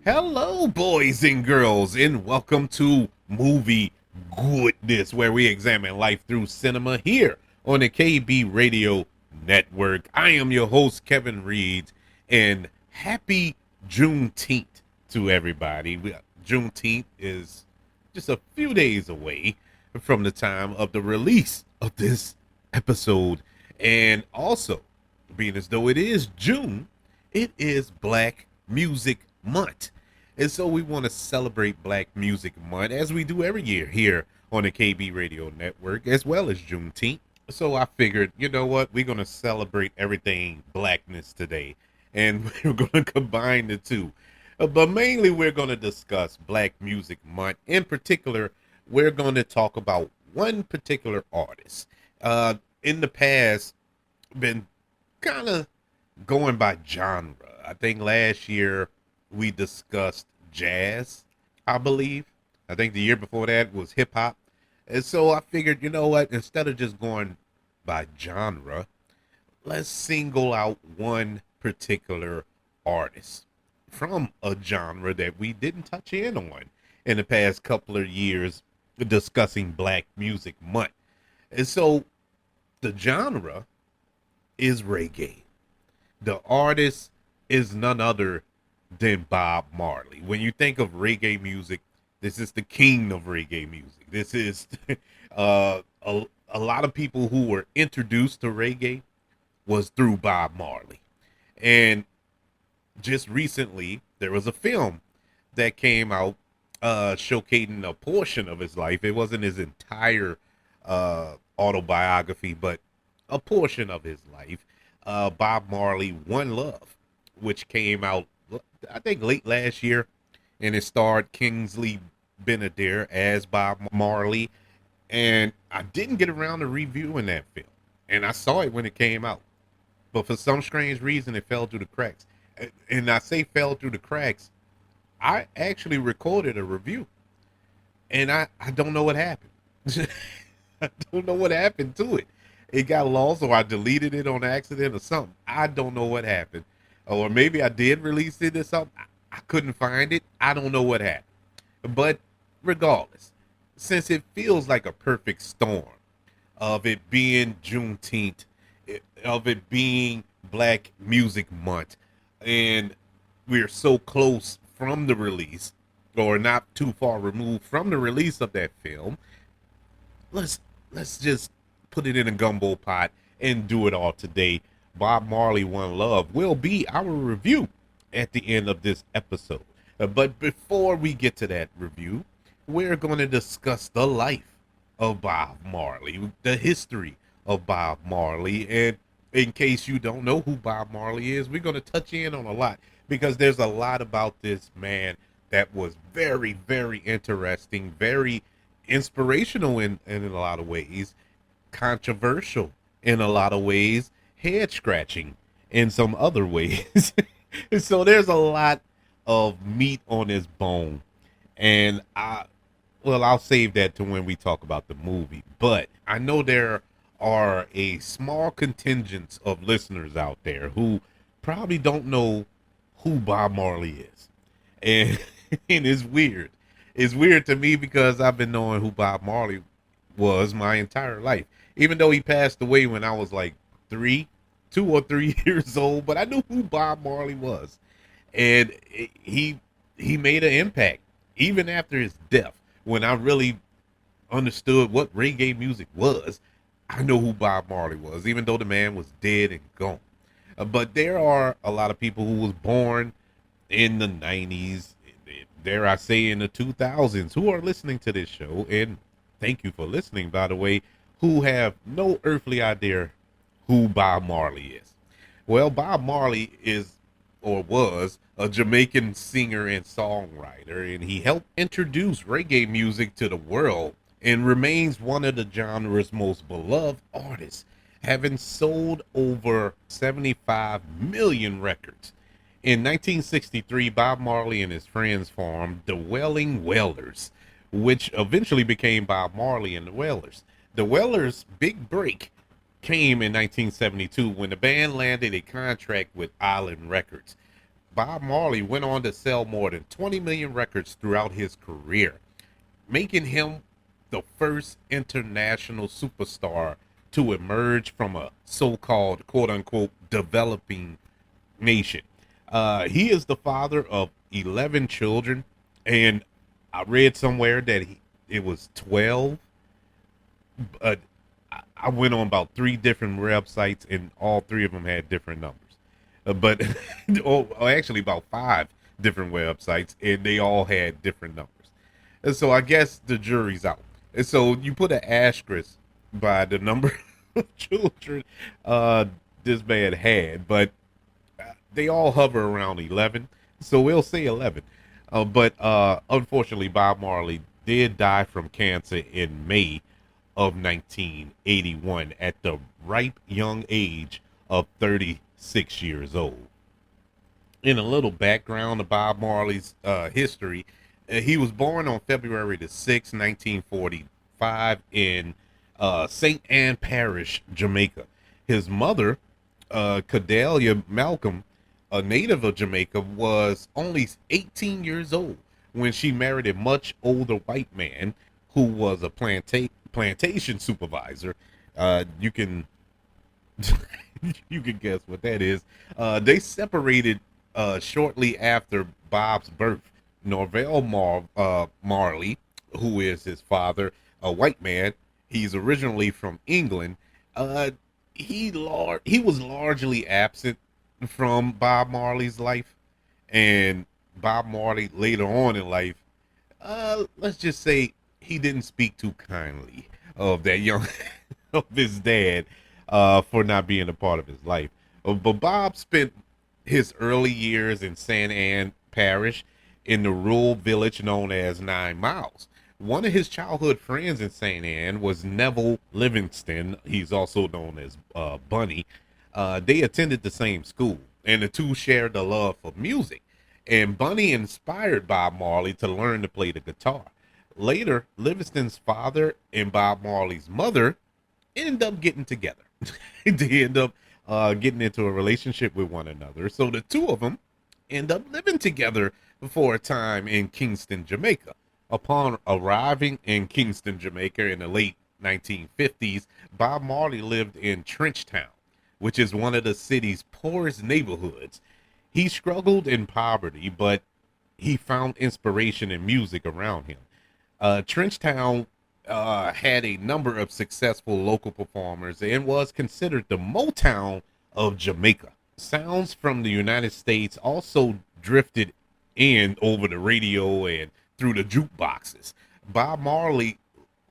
Hello, boys and girls, and welcome to Movie Goodness, where we examine life through cinema here on the KB Radio Network. I am your host, Kevin Reed, and happy Juneteenth to everybody. Juneteenth is just a few days away from the time of the release of this episode, and also, being as though it is June, it is Black Music Month. And so we want to celebrate Black Music Month as we do every year here on the KB Radio Network, as well as Juneteenth. So I figured, you know what, we're going to celebrate everything blackness today, and we're going to combine the two. But mainly, we're going to discuss Black Music Month. In particular, we're going to talk about one particular artist. In the past, been kind of going by genre. I think last year we discussed jazz, I believe. I think the year before that was hip hop. And so I figured, you know what, instead of just going by genre, let's single out one particular artist from a genre that we didn't touch in the past couple of years discussing Black Music Month. And so the genre is reggae. The artist is none other than Bob Marley. When you think of reggae music, this is the king of reggae music. This is a lot of people who were introduced to reggae was through Bob Marley. And just recently, there was a film that came out showcasing a portion of his life. It wasn't his entire autobiography, but a portion of his life. Bob Marley, One Love, which came out, I think, late last year, and it starred Kingsley Benadir as Bob Marley. And I didn't get around to reviewing that film, and I saw it when it came out, but for some strange reason, it fell through the cracks. And I say fell through the cracks. I actually recorded a review, and I don't know what happened. I don't know what happened to it. It got lost, or I deleted it on accident or something. I don't know what happened. Or maybe I did release it or something. I couldn't find it. I don't know what happened. But regardless, since it feels like a perfect storm of it being Juneteenth, of it being Black Music Month, and we're so close from the release, or not too far removed from the release of that film, let's just put it in a gumbo pot and do it all today. Bob Marley, One Love will be our review at the end of this episode. But before we get to that review, we're going to discuss the life of Bob Marley, the history of Bob Marley. And in case you don't know who Bob Marley is, we're going to touch in on a lot, because there's a lot about this man that was very, very interesting, very inspirational in a lot of ways, controversial in a lot of ways, head scratching in some other ways. So there's a lot of meat on his bone, and I'll save that to when we talk about the movie. But I know there are a small contingent of listeners out there who probably don't know who Bob Marley is, and and it's weird. It's weird to me because I've been knowing who Bob Marley was my entire life, even though he passed away when I was like 2 or 3 years old. But I knew who Bob Marley was, and he made an impact even after his death. When I really understood what reggae music was, I know who Bob Marley was, even though the man was dead and gone. But there are a lot of people who was born in the 90s, dare I say in the 2000s, who are listening to this show, and thank you for listening, by the way, who have no earthly idea who Bob Marley is. Well, Bob Marley is, or was, a Jamaican singer and songwriter, and he helped introduce reggae music to the world and remains one of the genre's most beloved artists, having sold over 75 million records. In 1963, Bob Marley and his friends formed the Wailing Wailers, which eventually became Bob Marley and the Wailers. The Wailers' big break came in 1972 when the band landed a contract with Island Records. Bob Marley went on to sell more than 20 million records throughout his career, making him the first international superstar to emerge from a so-called quote-unquote developing nation. He is the father of 11 children, and I read somewhere that it was 12. But I went on about three different websites, and all three of them had different numbers. But or actually about five different websites, and they all had different numbers. And so I guess the jury's out. And so you put an asterisk by the number of children this man had, but they all hover around 11. So we'll say 11. But unfortunately, Bob Marley did die from cancer in May of 1981 at the ripe young age of 36 years old. In a little background of Bob Marley's history, he was born on February the 6th, 1945 in St. Ann Parish, Jamaica. His mother, Cordelia Malcolm, a native of Jamaica, was only 18 years old when she married a much older white man who was a plantation supervisor. You can you can guess what that is. They separated shortly after Bob's birth. Norvell Marley, who is his father, a white man, he's originally from England. He was largely absent from Bob Marley's life, and Bob Marley later on in life, let's just say he didn't speak too kindly of that young of his dad for not being a part of his life. But Bob spent his early years in St. Ann Parish in the rural village known as 9 Miles. One of his childhood friends in St. Ann was Neville Livingston. He's also known as Bunny. They attended the same school, and the two shared a love for music. And Bunny inspired Bob Marley to learn to play the guitar. Later, Livingston's father and Bob Marley's mother ended up getting together. They end up getting into a relationship with one another. So the two of them end up living together for a time in Kingston, Jamaica. Upon arriving in Kingston, Jamaica in the late 1950s, Bob Marley lived in Trenchtown, which is one of the city's poorest neighborhoods. He struggled in poverty, but he found inspiration in music around him. Trenchtown had a number of successful local performers and was considered the Motown of Jamaica. Sounds from the United States also drifted in over the radio and through the jukeboxes. Bob Marley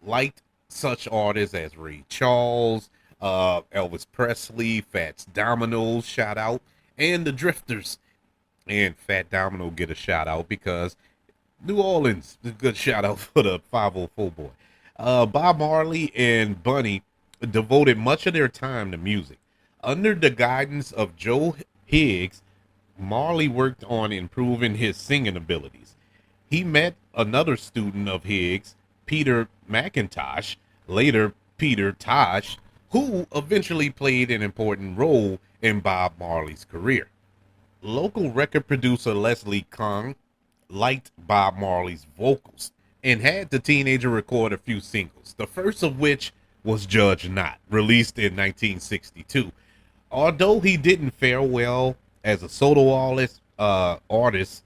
liked such artists as Ray Charles, Elvis Presley, Fats Domino, shout out, and the Drifters. And Fat Domino get a shout out because New Orleans, a good shout out for the 504 boy. Bob Marley and Bunny devoted much of their time to music. Under the guidance of Joe Higgs, Marley worked on improving his singing abilities. He met another student of Higgs, Peter McIntosh, later Peter Tosh, who eventually played an important role in Bob Marley's career. Local record producer Leslie Kong liked Bob Marley's vocals and had the teenager record a few singles, the first of which was Judge Not, released in 1962. Although he didn't fare well as a solo artist,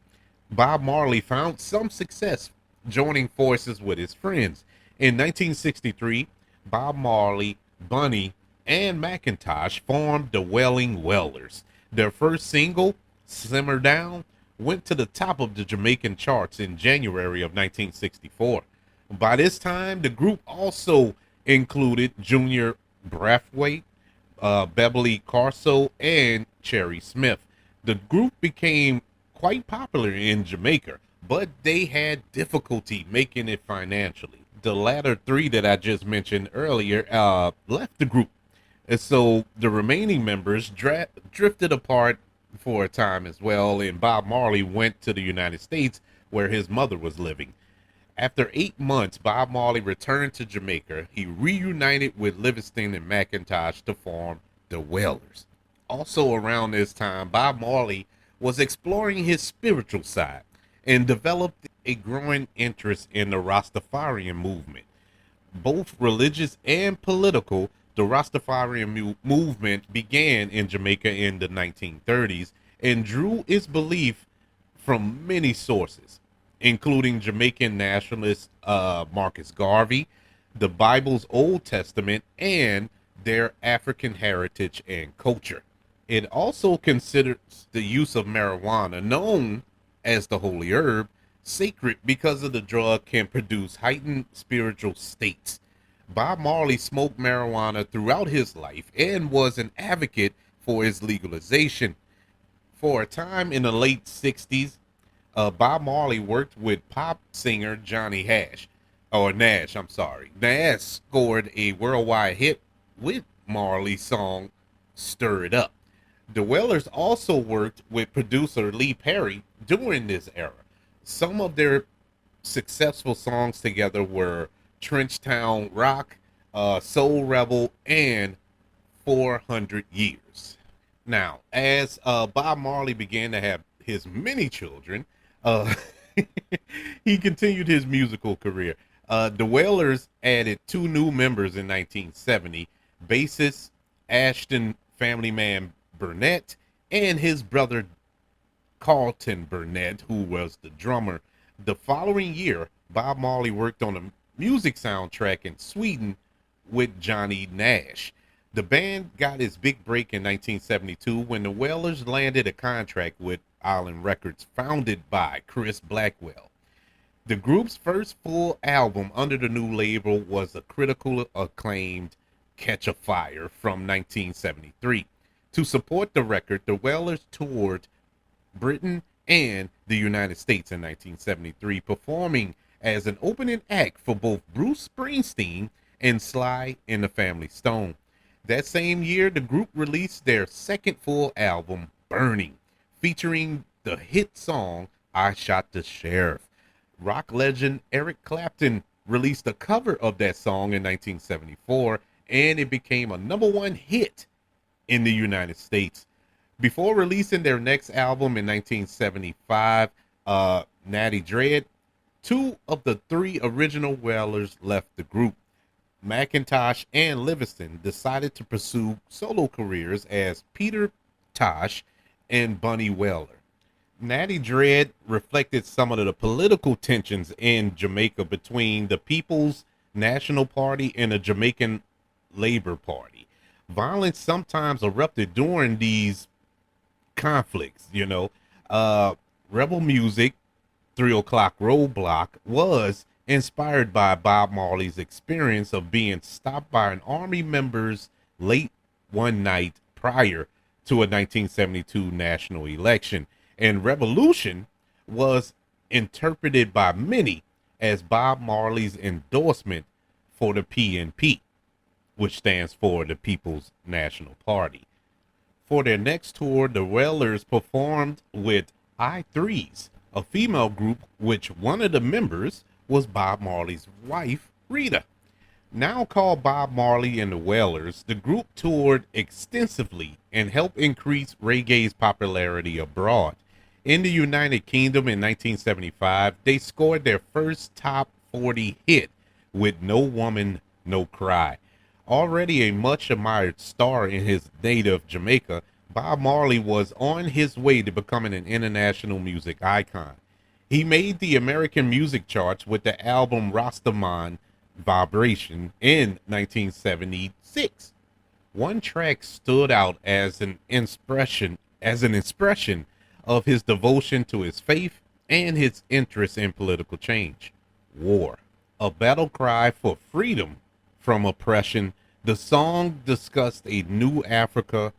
Bob Marley found some success joining forces with his friends. In 1963, Bob Marley, Bunny, and McIntosh formed the Welling Wellers. Their first single, Simmer Down, went to the top of the Jamaican charts in January of 1964. By this time, the group also included Junior Brathwaite, Beverly Carso, and Cherry Smith. The group became quite popular in Jamaica, but they had difficulty making it financially. The latter three that I just mentioned earlier left the group, and so the remaining members drifted apart for a time as well, and Bob Marley went to the United States where his mother was living. After 8 months, Bob Marley returned to Jamaica. He reunited with Livingston and McIntosh to form the Wailers. Also around this time, Bob Marley was exploring his spiritual side and developed a growing interest in the Rastafarian movement. Both religious and political, the Rastafarian movement began in Jamaica in the 1930s and drew its belief from many sources, including Jamaican nationalist Marcus Garvey, the Bible's Old Testament, and their African heritage and culture. It also considers the use of marijuana, known as the holy herb, sacred because of the drug can produce heightened spiritual states. Bob Marley smoked marijuana throughout his life and was an advocate for its legalization. For a time in the late 60s, Bob Marley worked with pop singer Johnny Nash, I'm sorry. Nash scored a worldwide hit with Marley's song Stir It Up. The Wailers also worked with producer Lee Perry during this era. Some of their successful songs together were Trenchtown Rock, Soul Rebel, and 400 Years. Now, as Bob Marley began to have his many children, uh, he continued his musical career. The Wailers added two new members in 1970, bassist Ashton Family Man Burnett and his brother Carlton Burnett, who was the drummer. The following year, Bob Marley worked on a music soundtrack in Sweden with Johnny Nash. The band got its big break in 1972 when the Wailers landed a contract with Island Records, founded by Chris Blackwell. The group's first full album under the new label was a critically acclaimed Catch a Fire from 1973. To support the record, the Wailers toured Britain and the United States in 1973, performing as an opening act for both Bruce Springsteen and Sly and the Family Stone. That same year, the group released their second full album, Burning, featuring the hit song I Shot the Sheriff. Rock legend Eric Clapton released a cover of that song in 1974, and it became a #1 hit in the United States. Before releasing their next album in 1975, Natty Dread, two of the three original Wailers left the group. McIntosh and Livingston decided to pursue solo careers as Peter Tosh and Bunny Wailer. Natty Dread reflected some of the political tensions in Jamaica between the People's National Party and the Jamaican Labor Party. Violence sometimes erupted during these conflicts, Rebel Music, 3 O'Clock Roadblock, was inspired by Bob Marley's experience of being stopped by an army members late one night prior to a 1972 national election. And Revolution was interpreted by many as Bob Marley's endorsement for the PNP, which stands for the People's National Party. For their next tour, the Wailers performed with I-Threes, a female group which one of the members was Bob Marley's wife, Rita. Now called Bob Marley and the Wailers, the group toured extensively and helped increase reggae's popularity abroad. In the United Kingdom in 1975, they scored their first top 40 hit with No Woman, No Cry. Already a much admired star in his native Jamaica, Bob Marley was on his way to becoming an international music icon. He made the American music charts with the album Rastaman Vibration in 1976. One track stood out as an expression of his devotion to his faith and his interest in political change. War, a battle cry for freedom from oppression. The song discussed a new Africa,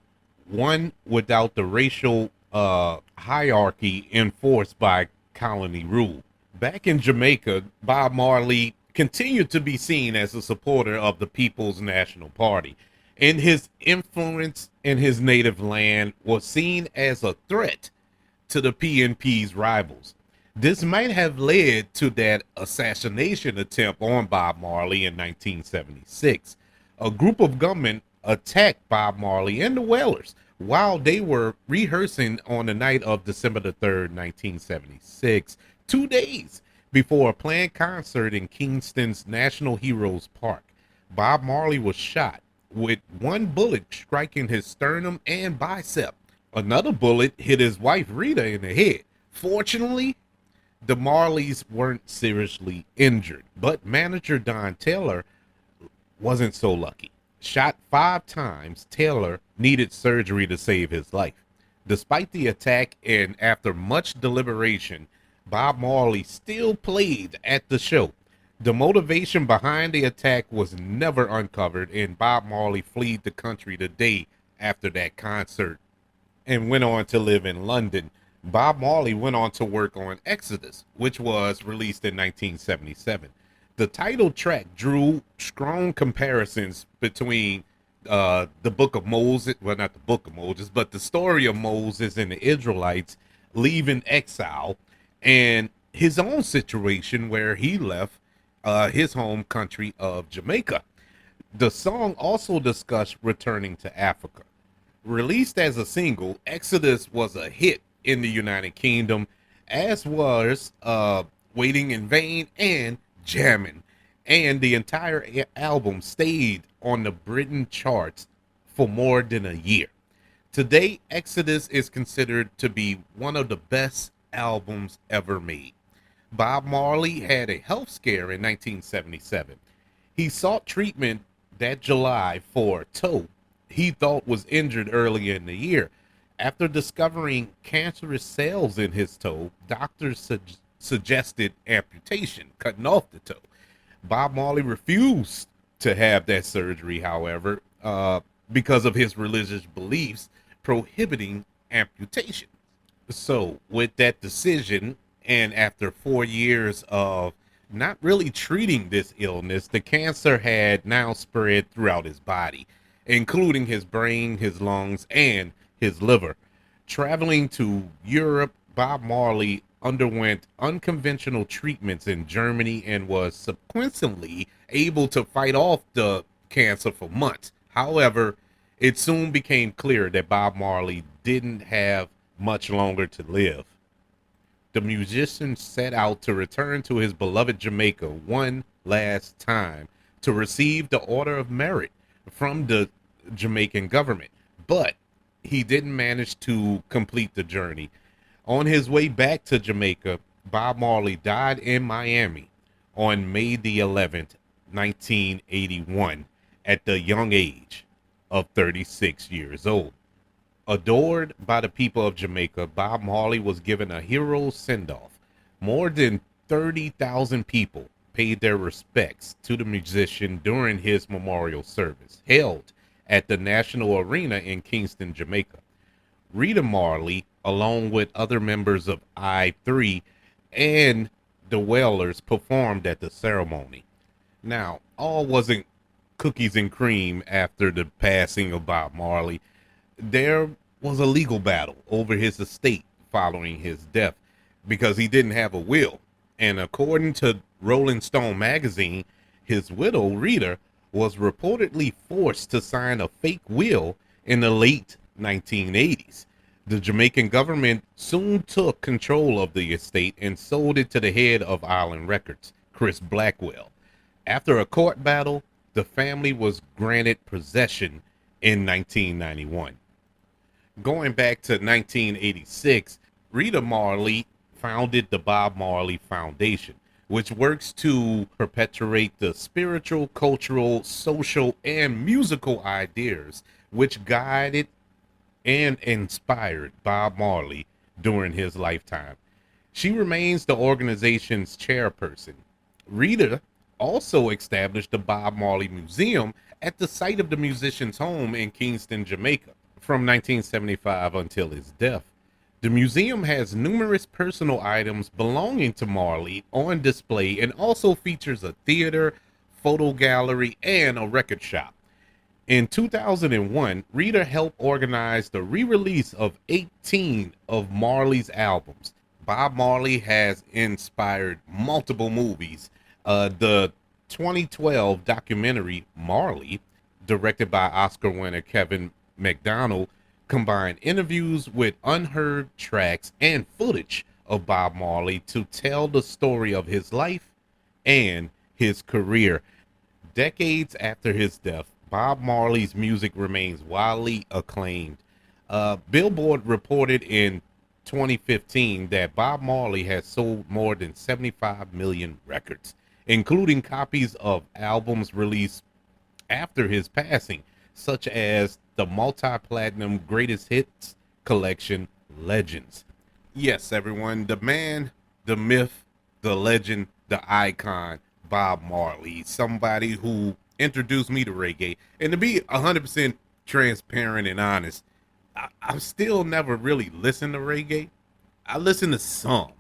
one without the racial hierarchy enforced by colony rule. Back in Jamaica, Bob Marley continued to be seen as a supporter of the People's National Party, and his influence in his native land was seen as a threat to the PNP's rivals. This might have led to that assassination attempt on Bob Marley in 1976. A group of gunmen attacked Bob Marley and the Wailers While they were rehearsing on the night of December the 3rd, 1976, 2 days before a planned concert in Kingston's National Heroes Park, Bob Marley was shot with one bullet striking his sternum and bicep. Another bullet hit his wife Rita in the head. Fortunately, the Marleys weren't seriously injured, but manager Don Taylor wasn't so lucky. Shot 5 times, Taylor needed surgery to save his life. Despite the attack and after much deliberation, Bob Marley still played at the show. The motivation behind the attack was never uncovered, and Bob Marley fled the country the day after that concert and went on to live in London. Bob Marley went on to work on Exodus, which was released in 1977. The title track drew strong comparisons between the book of Moses, well, not the book of Moses, but the story of Moses and the Israelites leaving exile and his own situation where he left his home country of Jamaica. The song also discussed returning to Africa. Released as a single, Exodus was a hit in the United Kingdom, as was Waiting in Vain and Jammin'. And the entire album stayed on the Britain charts for more than a year. Today, Exodus is considered to be one of the best albums ever made. Bob Marley had a health scare in 1977. He sought treatment that July for a toe he thought was injured earlier in the year. After discovering cancerous cells in his toe, doctors suggested amputation, cutting off the toe. Bob Marley refused to have that surgery, however, because of his religious beliefs prohibiting amputation. So, with that decision, and after 4 years of not really treating this illness, the cancer had now spread throughout his body, including his brain, his lungs, and his liver. Traveling to Europe, Bob Marley underwent unconventional treatments in Germany and was subsequently able to fight off the cancer for months. However, it soon became clear that Bob Marley didn't have much longer to live. The musician set out to return to his beloved Jamaica one last time to receive the Order of Merit from the Jamaican government, but he didn't manage to complete the journey. On his way back to Jamaica, Bob Marley died in Miami on May the 11th, 1981, at the young age of 36 years old. Adored by the people of Jamaica, Bob Marley was given a hero send-off. More than 30,000 people paid their respects to the musician during his memorial service, held at the National Arena in Kingston, Jamaica. Rita Marley, along with other members of I3 and the Wailers, performed at the ceremony. Now, all wasn't cookies and cream after the passing of Bob Marley. There was a legal battle over his estate following his death because he didn't have a will. And according to Rolling Stone magazine, his widow, Rita, was reportedly forced to sign a fake will in the late 1980s. The Jamaican government soon took control of the estate and sold it to the head of Island Records, Chris Blackwell. After a court battle, the family was granted possession in 1991. Going back to 1986, Rita Marley founded the Bob Marley Foundation, which works to perpetuate the spiritual, cultural, social, and musical ideas which guided and inspired Bob Marley during his lifetime. She remains the organization's chairperson. Rita also established the Bob Marley Museum at the site of the musician's home in Kingston, Jamaica, from 1975 until his death. The museum has numerous personal items belonging to Marley on display and also features a theater, photo gallery, and a record shop. In 2001, Rita helped organize the re-release of 18 of Marley's albums. Bob Marley has inspired multiple movies. The 2012 documentary Marley, directed by Oscar winner Kevin McDonald, combined interviews with unheard tracks and footage of Bob Marley to tell the story of his life and his career. Decades after his death, Bob Marley's music remains widely acclaimed. Billboard reported in 2015 that Bob Marley has sold more than 75 million records, including copies of albums released after his passing, such as the multi-platinum greatest hits collection Legends. Yes, everyone, the man, the myth, the legend, the icon, Bob Marley, somebody who introduced me to reggae. And to be 100% transparent and honest, I've still never really listened to reggae. I listen to some.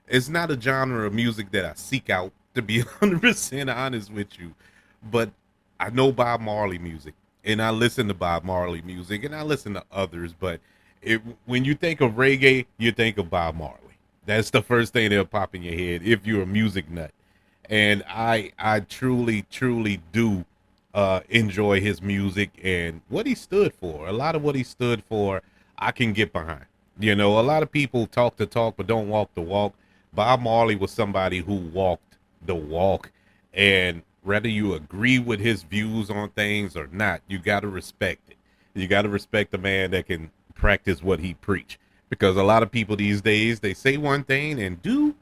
It's not a genre of music that I seek out, to be 100% honest with you. But I know Bob Marley music, and I listen to Bob Marley music, and I listen to others. But when you think of reggae, you think of Bob Marley. That's the first thing that'll pop in your head if you're a music nut. And I truly, truly do enjoy his music and what he stood for. A lot of what he stood for, I can get behind. You know, a lot of people talk the talk but don't walk the walk. Bob Marley was somebody who walked the walk, and whether you agree with his views on things or not, you got to respect it. You got to respect the man that can practice what he preach, because a lot of people these days, they say one thing and do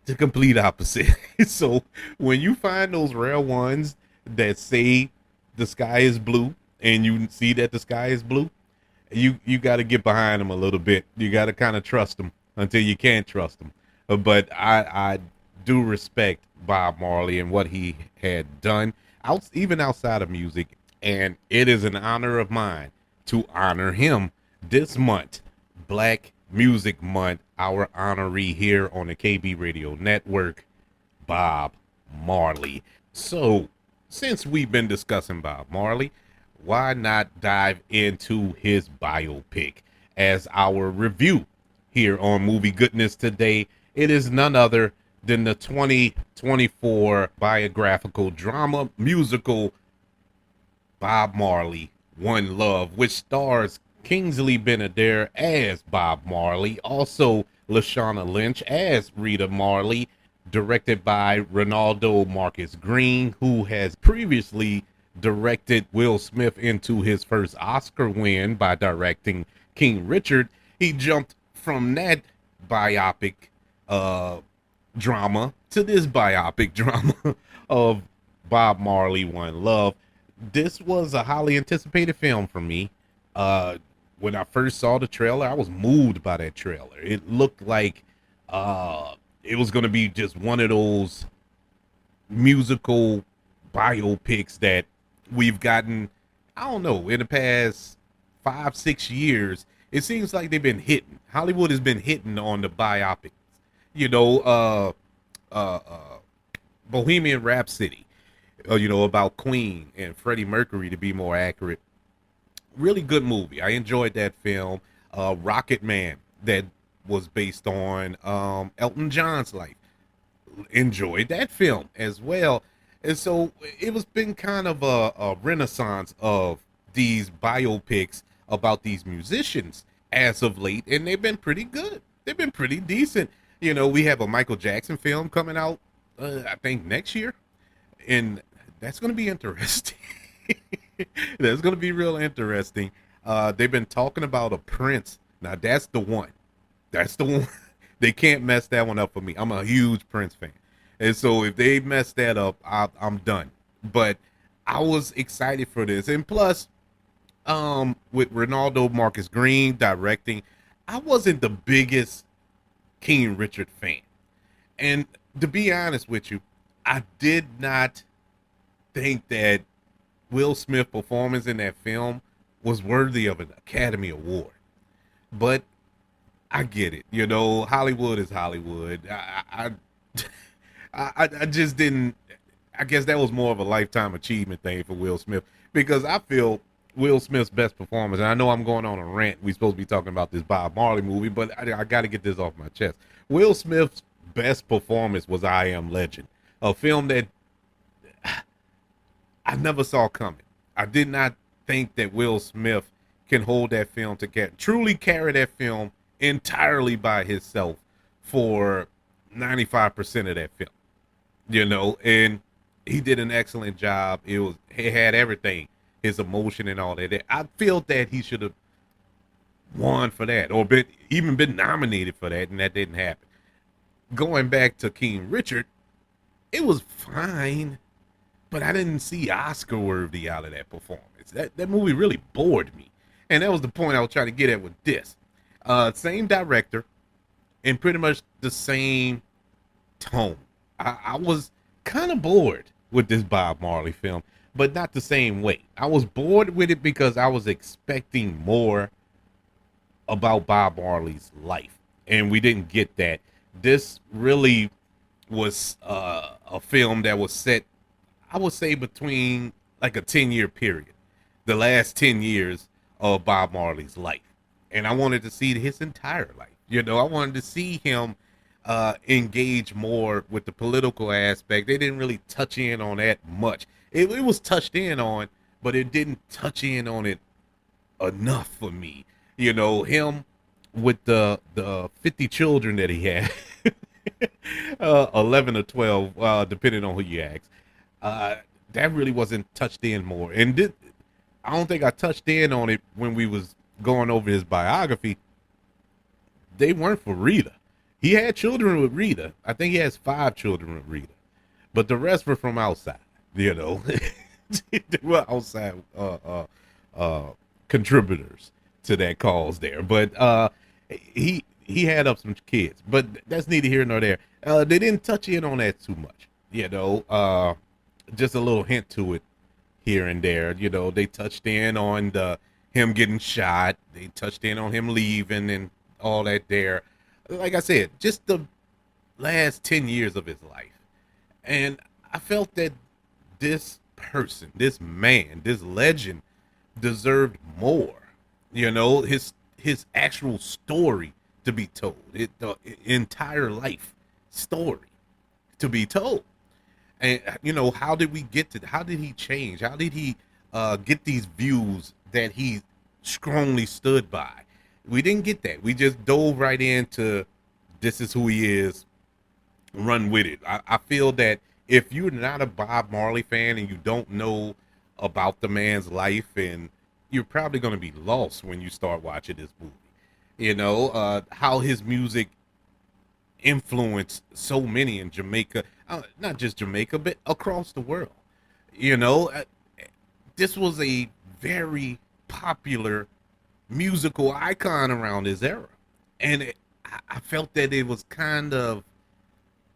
the complete opposite. So when you find those rare ones that say the sky is blue and you see that the sky is blue, you got to get behind them a little bit. You got to kind of trust them until you can't trust them. But I do respect Bob Marley and what he had done even outside of music, and it is an honor of mine to honor him this month, Black Music Month. Our honoree here on the KB Radio Network, Bob Marley. So, since we've been discussing Bob Marley, why not dive into his biopic as our review here on Movie Goodness today? It is none other than the 2024 biographical drama musical Bob Marley, One Love, which stars Kingsley Ben-Adir as Bob Marley, also Lashana Lynch as Rita Marley, directed by Ronaldo Marcus Green, who has previously directed Will Smith into his first Oscar win by directing King Richard. He jumped from that biopic drama to this biopic drama of Bob Marley, One Love. This was a highly anticipated film for me. When I first saw the trailer, I was moved by that trailer. It looked like it was going to be just one of those musical biopics that we've gotten, I don't know, in the past 5-6 years. It seems like they've been hitting. Hollywood has been hitting on the biopics. You know, Bohemian Rhapsody, about Queen and Freddie Mercury, to be more accurate. Really good movie. I enjoyed that film. Rocket Man, that was based on Elton John's life. Enjoyed that film as well. And so it was been kind of a renaissance of these biopics about these musicians as of late, and they've been pretty good. They've been pretty decent. You know, we have a Michael Jackson film coming out, I think next year, and that's going to be interesting. That's going to be real interesting. They've been talking about a Prince. Now, that's the one. That's the one. They can't mess that one up for me. I'm a huge Prince fan. And so if they mess that up, I'm done. But I was excited for this. And plus, with Ronaldo Marcus Green directing, I wasn't the biggest King Richard fan. And to be honest with you, I did not think that Will Smith's performance in that film was worthy of an Academy Award. But I get it. You know, Hollywood is Hollywood. I just didn't. I guess that was more of a lifetime achievement thing for Will Smith, because I feel Will Smith's best performance, and I know I'm going on a rant. We're supposed to be talking about this Bob Marley movie, but I got to get this off my chest. Will Smith's best performance was I Am Legend, a film that I never saw coming. I did not think that Will Smith can hold that film together, truly carry that film entirely by himself for 95% of that film, and he did an excellent job. He had everything, his emotion and all that. I feel that he should have won for that, or been nominated for that, and that didn't happen. Going back to King Richard, it was fine, but I didn't see Oscar worthy out of that performance. That movie really bored me, and that was the point I was trying to get at with this. Same director, and pretty much the same tone. I was kind of bored with this Bob Marley film, but not the same way. I was bored with it because I was expecting more about Bob Marley's life, and we didn't get that. This really was a film that was set, I would say, between like a 10-year period, the last 10 years of Bob Marley's life. And I wanted to see his entire life. I wanted to see him engage more with the political aspect. They didn't really touch in on that much. It was touched in on, but it didn't touch in on it enough for me. Him with the 50 children that he had, 11 or 12, depending on who you ask. That really wasn't touched in more. And I don't think I touched in on it when we was going over his biography. They weren't for Rita. He had children with Rita. I think he has 5 children with Rita, but the rest were from outside. They were outside contributors to that cause there. But he had up some kids, but that's neither here nor there. They didn't touch in on that too much. Just a little hint to it here and there. They touched in on him getting shot. They touched in on him leaving and all that there. Like I said, just the last 10 years of his life. And I felt that this person, this man, this legend deserved more. His actual story to be told. The entire life story to be told. And how did we get to? How did he change? How did he get these views that he strongly stood by? We didn't get that. We just dove right into this is who he is. Run with it. I feel that if you're not a Bob Marley fan and you don't know about the man's life, and you're probably going to be lost when you start watching this movie. How his music influenced so many in Jamaica, not just Jamaica, but across the world. This was a very popular musical icon around his era, and I felt that it was kind of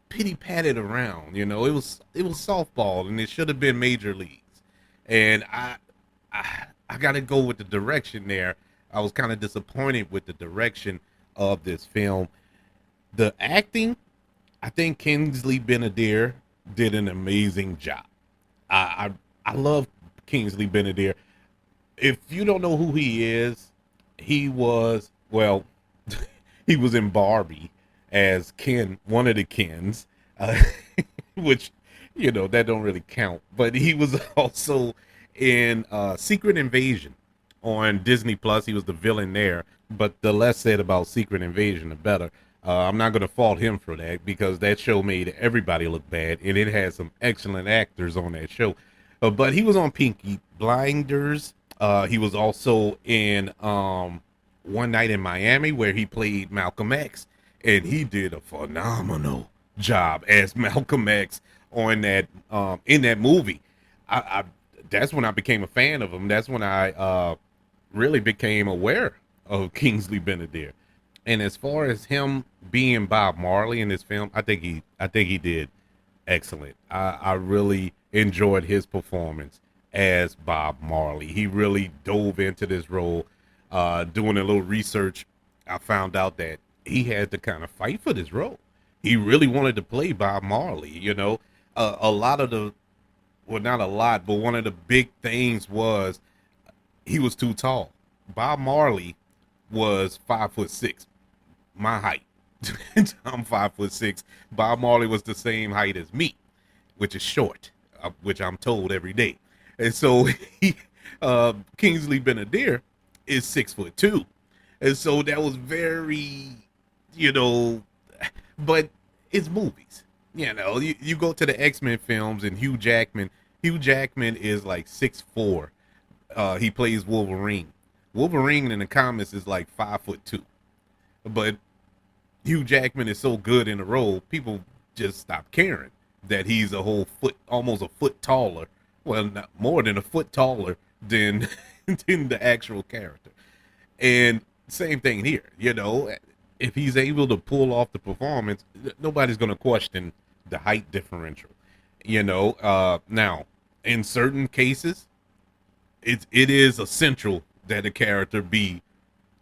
pity patted around. It was softball, and it should have been major leagues. And I got to go with the direction there. I was kind of disappointed with the direction of this film. The acting, I think Kingsley Benadir did an amazing job. I love Kingsley Benadir. If you don't know who he is, he was he was in Barbie as Ken, one of the Kens, which that don't really count. But he was also in Secret Invasion on Disney Plus. He was the villain there. But the less said about Secret Invasion, the better. I'm not going to fault him for that, because that show made everybody look bad, and it had some excellent actors on that show. But he was on Pinky Blinders. He was also in One Night in Miami, where he played Malcolm X, and he did a phenomenal job as Malcolm X on that in that movie. That's when I became a fan of him. That's when I really became aware of Kingsley Benadir. And as far as him being Bob Marley in this film, I think he did excellent. I really enjoyed his performance as Bob Marley. He really dove into this role. Doing a little research, I found out that he had to kind of fight for this role. He really wanted to play Bob Marley. A lot of the, well, not a lot, but one of the big things was he was too tall. Bob Marley was 5'6", my height. I'm 5'6". Bob Marley was the same height as me, which is short, which I'm told every day. And so he, Kingsley Benadir is 6'2", and so that was very, you know, but it's movies. You go to the X-Men films and Hugh Jackman. Hugh Jackman is like 6'4". He plays Wolverine. Wolverine in the comics is like 5'2", but Hugh Jackman is so good in the role, people just stop caring that he's a whole foot, almost a foot taller. Well, not more than a foot taller than than the actual character. And same thing here. If he's able to pull off the performance, nobody's going to question the height differential. Now in certain cases, it is essential that a character be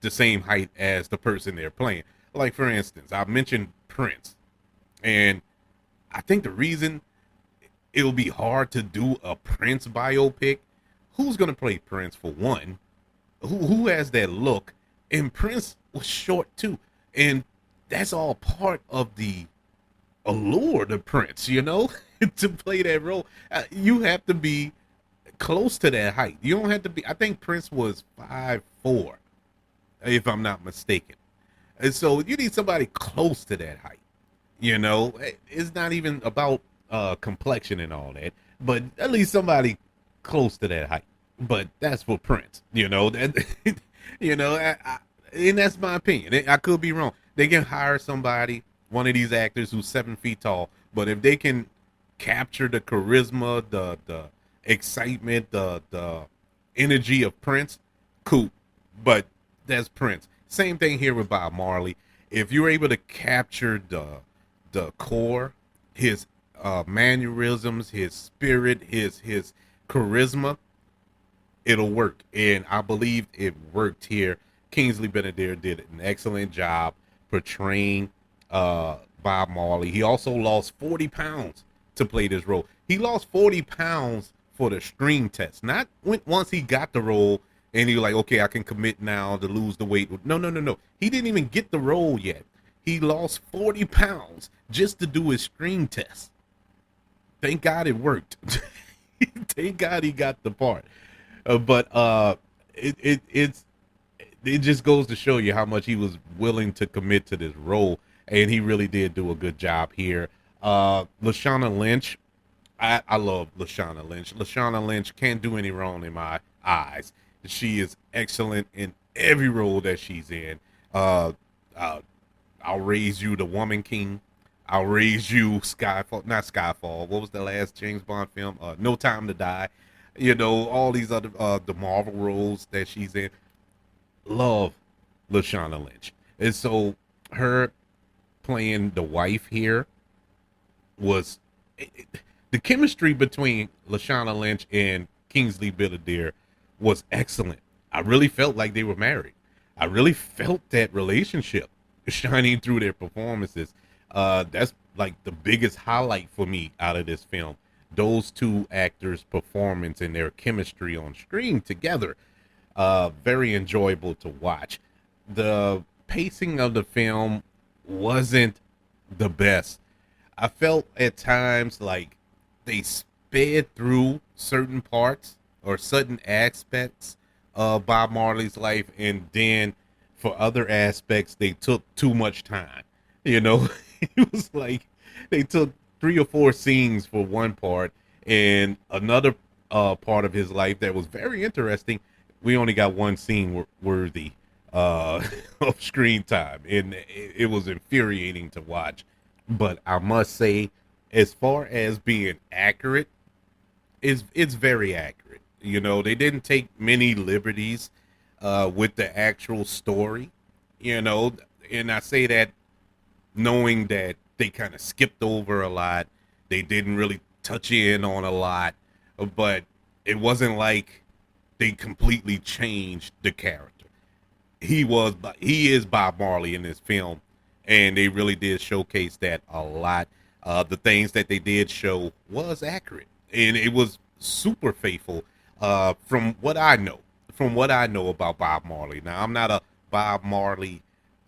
the same height as the person they're playing. Like for instance, I mentioned Prince, and I think the reason it'll be hard to do a Prince biopic, who's gonna play Prince for one? Who has that look? And Prince was short too, and that's all part of the allure of Prince. To play that role, you have to be close to that height. You don't have to be. I think Prince was 5'4", if I'm not mistaken. And so you need somebody close to that height. It's not even about complexion and all that, but at least somebody close to that height. But that's for Prince. That and that's my opinion. I could be wrong. They can hire somebody, one of these actors who's 7 feet tall, but if they can capture the charisma, the excitement, the energy of Prince, cool. But that's Prince. Same thing here with Bob Marley. If you're able to capture the core, his mannerisms, his spirit, his charisma, it'll work. And I believe it worked here. Kingsley Benadir did an excellent job portraying Bob Marley. He also lost 40 pounds to play this role. He lost 40 pounds for the screen test. Not once he got the role and he was like, okay, I can commit now to lose the weight. No. He didn't even get the role yet. He lost 40 pounds just to do his screen test. Thank God it worked. Thank God he got the part. But it just goes to show you how much he was willing to commit to this role, and he really did do a good job here. Lashana Lynch, I love Lashana Lynch. Lashana Lynch can't do any wrong in my eyes. She is excellent in every role that she's in. I'll Raise You, The Woman King. I'll Raise You, Skyfall, not Skyfall. What was the last James Bond film? No Time to Die. All these other the Marvel roles that she's in. Love Lashana Lynch. And so her playing the wife here was the chemistry between Lashana Lynch and Kingsley Benadir was excellent. I really felt like they were married. I really felt that relationship shining through their performances. That's like the biggest highlight for me out of this film. Those two actors' performance and their chemistry on screen together. Very enjoyable to watch. The pacing of the film wasn't the best. I felt at times like they sped through certain parts or certain aspects of Bob Marley's life, and then for other aspects they took too much time. It was like they took 3 or 4 scenes for one part, and another part of his life that was very interesting, we only got one scene worthy of screen time, and it was infuriating to watch. But I must say, as far as being accurate, it's very accurate. They didn't take many liberties with the actual story. And I say that knowing that they kind of skipped over a lot. They didn't really touch in on a lot, but it wasn't like they completely changed the character. He is Bob Marley in this film, and they really did showcase that a lot. The things that they did show was accurate, and it was super faithful. From what I know about Bob Marley. Now, I'm not a Bob Marley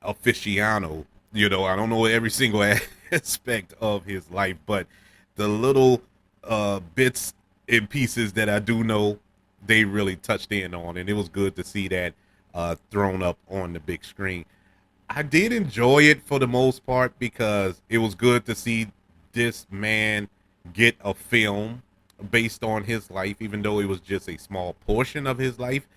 aficionado. I don't know every single aspect of his life, but the little bits and pieces that I do know, they really touched in on, and it was good to see that thrown up on the big screen. I did enjoy it for the most part because it was good to see this man get a film based on his life, even though it was just a small portion of his life.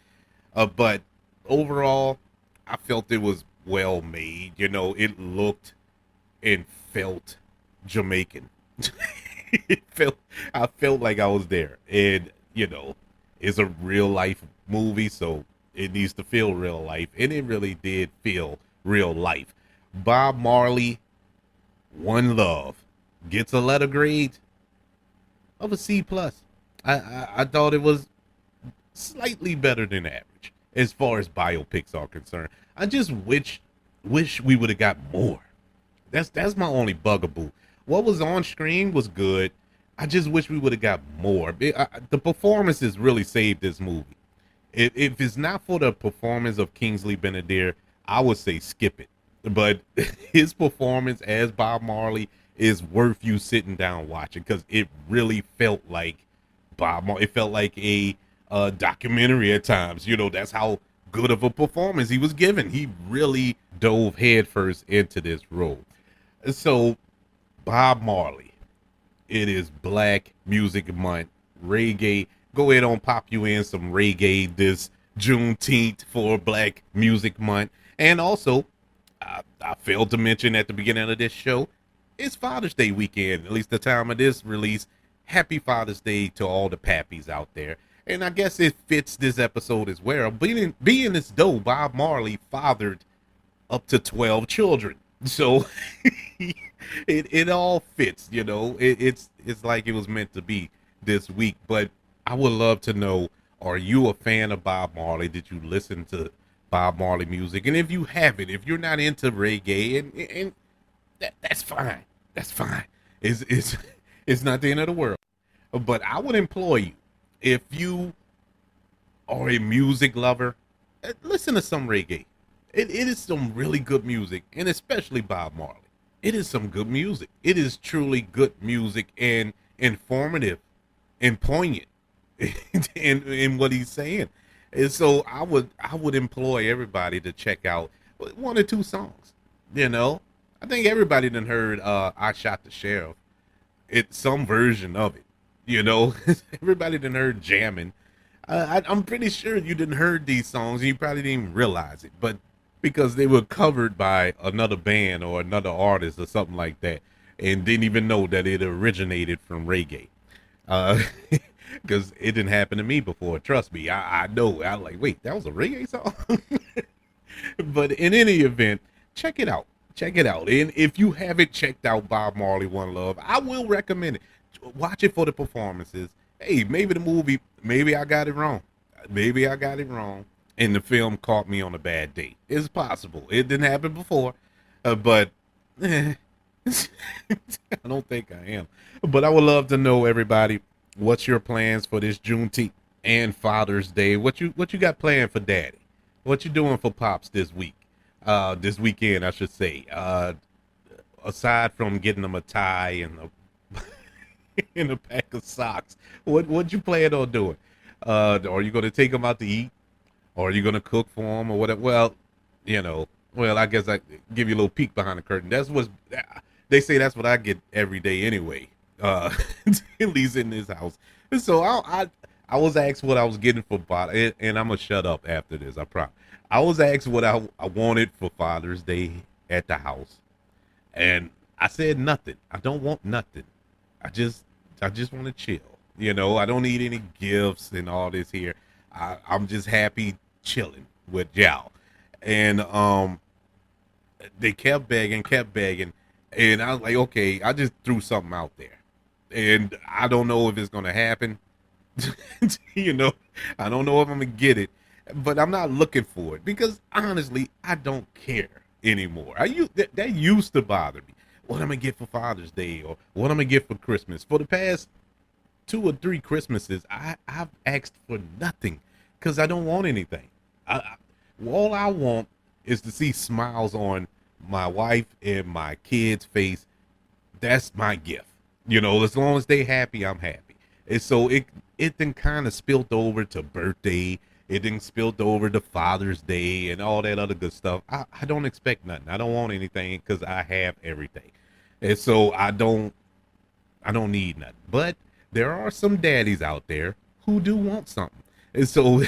But overall, I felt it was well made. You know, it looked and felt Jamaican. it felt I felt like I was there. And, you know, it's a real life movie, so it needs to feel real life. And it really did feel real life. Bob Marley, One Love, gets a letter grade of a C plus. I thought it was slightly better than average as far as biopics are concerned. I just wish we would have got more. That's my only bugaboo. What was on screen was good. I just wish we would have got more. The performances really saved this movie. If it's not for the performance of Kingsley Benadir, I would say skip it. But his performance as Bob Marley is worth you sitting down watching because it really felt like Bob Marley. It felt like a documentary at times. You know, that's how good of a performance he was given. He really dove headfirst into this role. So, Bob Marley, it is Black Music Month, reggae. Go ahead and pop you in some reggae this Juneteenth for Black Music Month. And also, I failed to mention at the beginning of this show, it's Father's Day weekend, at least the time of this release. Happy Father's Day to all the pappies out there. And I guess it fits this episode as well. Being as though Bob Marley fathered up to 12 children. So it all fits, you know. It's like it was meant to be this week. But I would love to know, are you a fan of Bob Marley? Did you listen to Bob Marley music? And if you haven't, if you're not into reggae, and that's fine. That's fine. It's not the end of the world. But I would implore you, if you are a music lover, listen to some reggae. It is some really good music, and especially Bob Marley. It is some good music. It is truly good music and informative and poignant in what he's saying. And so I would employ everybody to check out one or two songs. You know, I think everybody done heard "I Shot the Sheriff." It's some version of it. You know, everybody done heard "Jammin'." I'm pretty sure you didn't heard these songs and you probably didn't even realize it, but because they were covered by another band or another artist or something like that, and didn't even know that it originated from reggae. Because it didn't happen to me before. Trust me, I know. I'm like, wait, that was a reggae song? But in any event, check it out. Check it out. And if you haven't checked out Bob Marley One Love, I will recommend it. Watch it for the performances. Hey, maybe the movie, maybe I got it wrong. Maybe I got it wrong. And the film caught me on a bad day. It's possible. It didn't happen before. But I don't think I am. But I would love to know, everybody, what's your plans for this Juneteenth and Father's Day? What you got planned for Daddy? What you doing for Pops this week? This weekend, I should say. Aside from getting them a tie and and a pack of socks, what you plan on doing? Are you going to take them out to eat? Or are you going to cook for them or whatever? Well, you know, I guess I give you a little peek behind the curtain. That's what they say. That's what I get every day anyway. At least in this house. And so I was asked what I was getting for Father, and I'm gonna shut up after this. I promise. I was asked what I wanted for Father's Day at the house, and I said nothing. I don't want nothing. I just want to chill. You know, I don't need any gifts and all this here. I'm just happy chilling with y'all. And they kept begging, and I was like, okay, I just threw something out there, and I don't know if it's gonna happen. You know, I don't know if I'm gonna get it, but I'm not looking for it because honestly, I don't care anymore. That used to bother me. What I'm gonna get for Father's Day or what I'm gonna get for Christmas. For the past 2 or 3 Christmases, I've asked for nothing because I don't want anything. All I want is to see smiles on my wife and my kids' face. That's my gift. You know, as long as they happy, I'm happy. And so it then kind of spilled over to birthday it didn't spilled over to Father's Day and all that other good stuff. I don't expect nothing. I don't want anything because I have everything. And so I don't need nothing. But there are some daddies out there who do want something. And so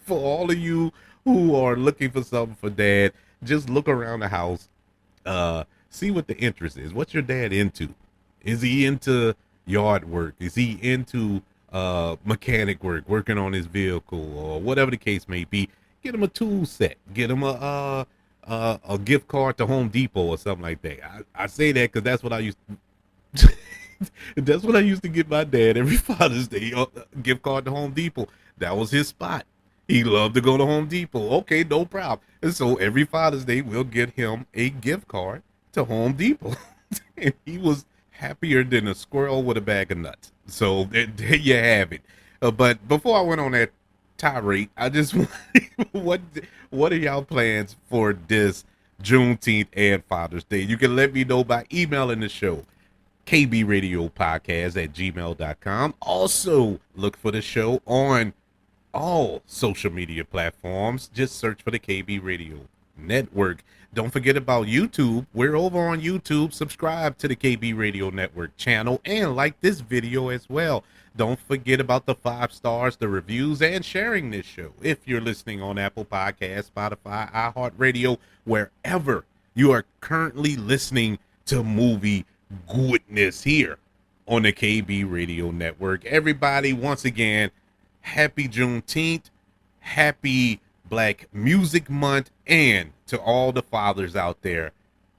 for all of you who are looking for something for dad, just look around the house, see what the interest is. What's your dad into? Is he into yard work? Is he into mechanic work, working on his vehicle or whatever the case may be? Get him a tool set. Get him a gift card to Home Depot or something like that. I say that because that's what I used that's what I used to get my dad every Father's Day, a gift card to Home Depot. That was his spot. He loved to go to Home Depot. Okay, no problem. And so every Father's Day, we'll get him a gift card to Home Depot. And he was happier than a squirrel with a bag of nuts. So there you have it. But before I went on that tirade, I just what are y'all plans for this Juneteenth and Father's Day? You can let me know by emailing the show, kbradiopodcast@gmail.com. Also, look for the show on all social media platforms. Just search for the KB Radio Network. Don't forget about YouTube. We're over on YouTube. Subscribe to the KB Radio Network channel and like this video as well. Don't forget about the 5 stars, the reviews, and sharing this show. If you're listening on Apple Podcasts, Spotify, iHeartRadio, wherever you are currently listening to movie goodness here on the KB Radio Network. Everybody, once again, happy Juneteenth, happy Black Music Month, and to all the fathers out there,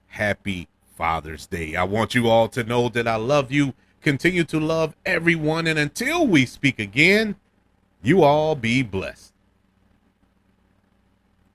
happy Father's Day. I want you all to know that I love you, continue to love everyone, and until we speak again, you all be blessed.